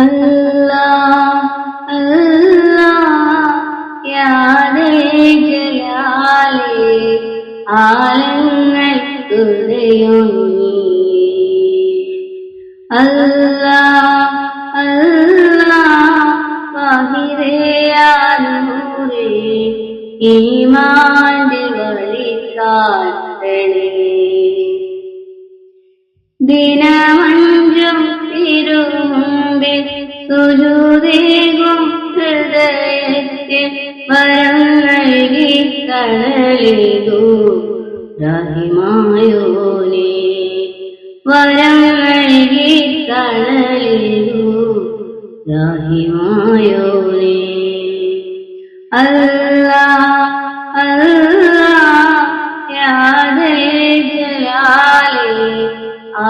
അല്ലാഹ് അല്ലാഹ് യാ ജലാലേ ആലങ്ങൾക്കുദയം നീ. അല്ലാഹ് അല്ലാഹ് വാഹിദേ യാ നൂറേ ഈമാന്റെ വഴികാട്ടണേ. ദിനമഞ്ചും തിരുമുമ്പിൽ സുജൂദേകും ഹൃദയത്തിൽ വരം നൽകി കണലേകൂ റഹിമായോനേ. വരം നൽകി കണലേകൂ റഹിമായോനേ. അല്ലാഹ് അല്ലാഹ് യാ ജലാലേ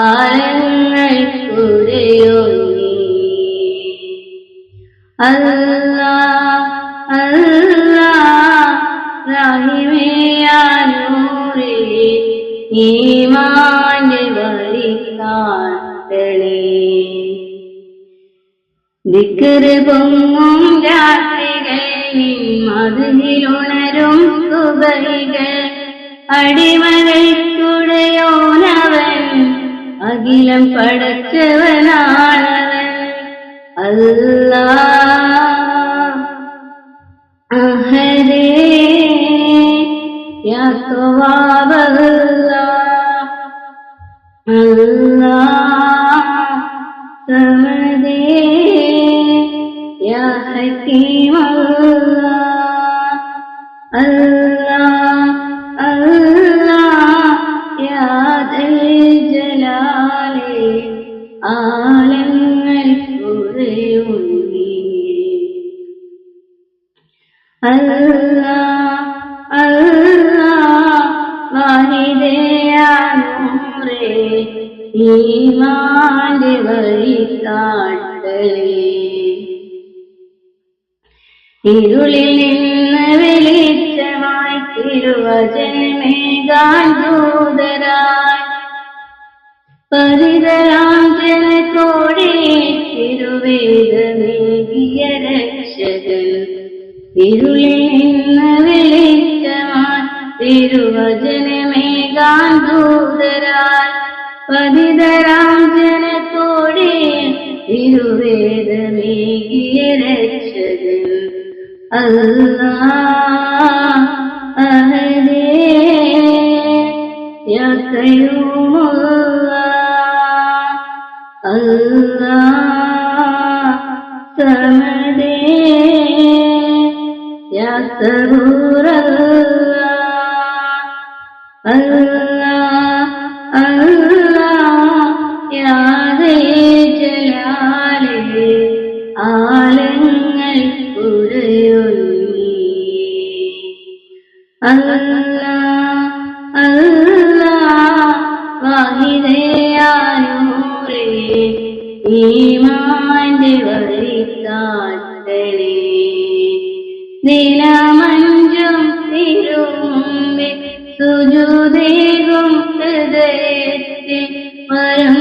ആലങ്ങൾക്കുദയം നീ. അല്ലാഹ് അല്ലാഹ് റഹീമേ യാ നൂറേ ഈമാന്റെ വഴികാട്ടണേ. ദിക്റ് പൊങ്ങും രാത്രികൾ നിൻ മദ്ഹിലുണരും സുബഹികൾ അടിമകൾക്കുടയോനവൻ അഖിലം പടച്ചവനാണവൻ. അല്ലാഹ് അഹദേ യാ ഖവ്വാബല്ലാഹ്. അല്ലാഹ് സമദേ യാ ഹകീമല്ലാഹ്. അല്ലാഹ് അല്ലാഹ് യാ ദൽ ജലാലേ ആലങ്ങൾക്കുദയം നീ. അല്ലാഹ് അല്ലാഹ് വാഹിദേ യാ നൂറേ ഈമാന്റെ വഴികാട്ടണേ. ഇരുളിൽ നിന്ന് വെളിച്ചമായി തിരുവചനമേകാൻ ദൂതരായി പരിതരാം ജനത്തോടെ തിരുവേദമേകിയ രക്ഷകൻ. ഇരുളിൽ നിന്ന് വെളിച്ചമായി തിരുവചനമേകാൻ ദൂതരായി പരിതരാം ജനത്തോടെ തിരുവേദമേകിയ രക്ഷകൻ. അല്ലാഹ് അഹദേ യാ ഖയ്യൂമുല്ലാഹ്. അല്ലാഹ് സമദേ യാ സബൂറല്ലാഹ്. അല്ലാഹ് അല്ലാഹ് യാ ജലാലേ ആലങ്ങൾക്കുദയം നീ. അല്ലാഹ് അല്ലാഹ് വാഹിദേ യാ നൂറേ ഈമാന്റെ വഴികാട്ടണേ. ദിനമഞ്ചും തിരുമുമ്പിൽ സുജൂദേകും ഹൃദയത്തിൽ വരം